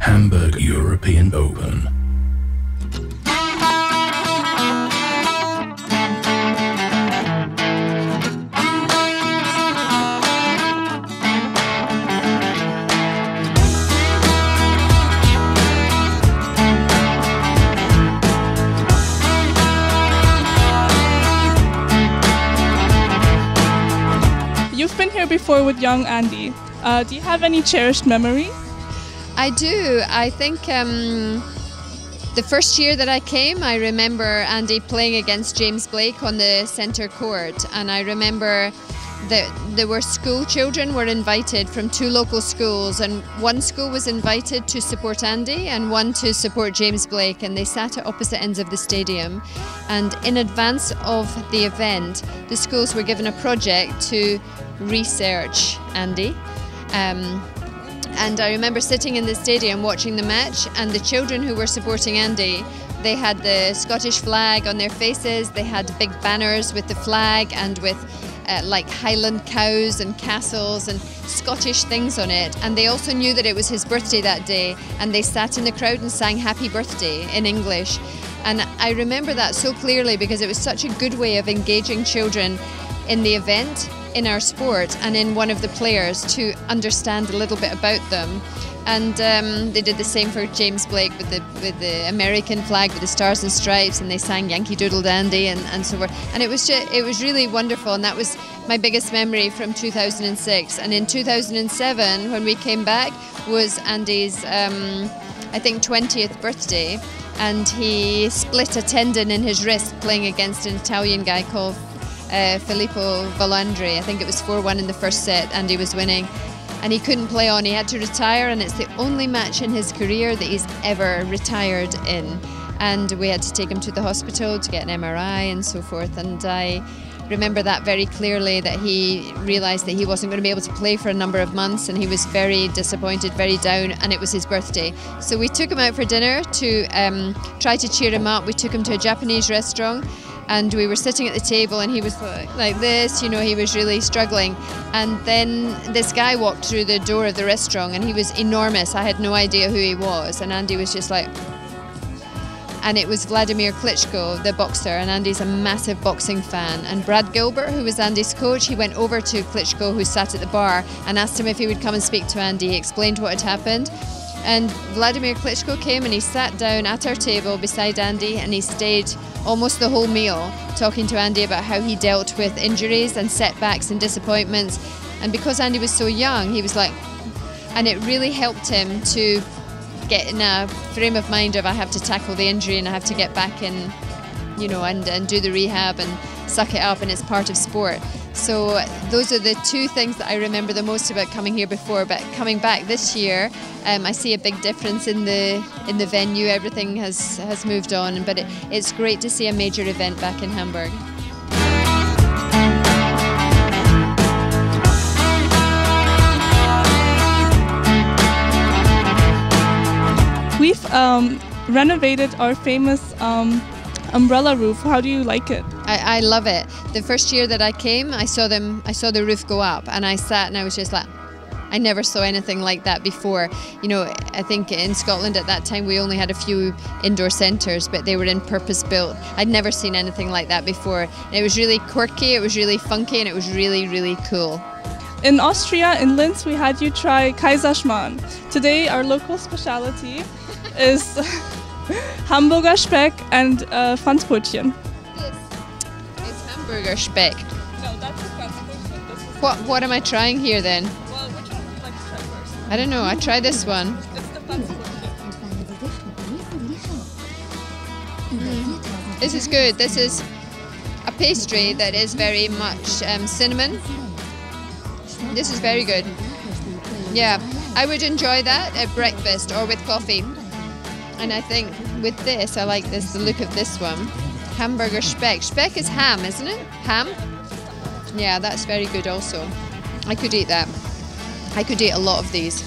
Hamburg European Open. You've been here before with young Andy. Do you have any cherished memory? I do. I think the first year that I came, I remember Andy playing against James Blake on the centre court, and I remember that there were school children were invited from two local schools, and one school was invited to support Andy and one to support James Blake, and they sat at opposite ends of the stadium. And in advance of the event, the schools were given a project to research Andy. And I remember sitting in the stadium watching the match, and the children who were supporting Andy, they had the Scottish flag on their faces, they had big banners with the flag and with like Highland cows and castles and Scottish things on it, and they also knew that it was his birthday that day, and they sat in the crowd and sang happy birthday in English. And I remember that so clearly because it was such a good way of engaging children in the event, in our sport, and in one of the players to understand a little bit about them. And they did the same for James Blake with the American flag with the stars and stripes, and they sang Yankee Doodle Dandy and so forth. And it was really wonderful, and that was my biggest memory from 2006. And in 2007, when we came back, was Andy's I think 20th birthday, and he split a tendon in his wrist playing against an Italian guy called Filippo Volandri. I think it was 4-1 in the first set. Andy was winning, and he couldn't play on. He had to retire, and it's the only match in his career that he's ever retired in. And we had to take him to the hospital to get an MRI and so forth. And I remember that very clearly, that he realised that he wasn't going to be able to play for a number of months, and he was very disappointed, very down, and it was his birthday. So we took him out for dinner to try to cheer him up. We took him to a Japanese restaurant, and we were sitting at the table, and he was like this, you know, he was really struggling. And then this guy walked through the door of the restaurant, and he was enormous. I had no idea who he was, and Andy was just like... And it was Vladimir Klitschko, the boxer, and Andy's a massive boxing fan. And Brad Gilbert, who was Andy's coach, he went over to Klitschko, who sat at the bar, and asked him if he would come and speak to Andy. He explained what had happened. And Vladimir Klitschko came and he sat down at our table beside Andy, and he stayed almost the whole meal talking to Andy about how he dealt with injuries and setbacks and disappointments. And because Andy was so young, he was like, and it really helped him to get in a frame of mind of, I have to tackle the injury and I have to get back in, you know, and do the rehab and suck it up, and it's part of sport. So those are the two things that I remember the most about coming here before. But coming back this year, I see a big difference in the venue. Everything has moved on, but it's great to see a major event back in Hamburg. We've renovated our famous umbrella roof. How do you like it? I love it. The first year that I came, I saw the roof go up, and I sat and I was just like, I never saw anything like that before. You know, I think in Scotland at that time we only had a few indoor centres, but they were in purpose built. I'd never seen anything like that before. And it was really quirky, it was really funky, and it was really, really cool. In Austria, in Linz, we had you try Kaiserschmarrn. Today our local speciality is Hamburger Speck and Pfannkuchen. This is Hamburger Speck. No, that's the Pfannkuchen. What am I trying here then? Well, which one would you like to try first? I don't know, I try this one. It's the Pfannkuchen. This is good. This is a pastry that is very much cinnamon. This is very good. Yeah, I would enjoy that at breakfast or with coffee. And I think with this, I like this, the look of this one. Hamburger Speck. Speck is ham, isn't it? Ham? Yeah, that's very good also. I could eat that. I could eat a lot of these.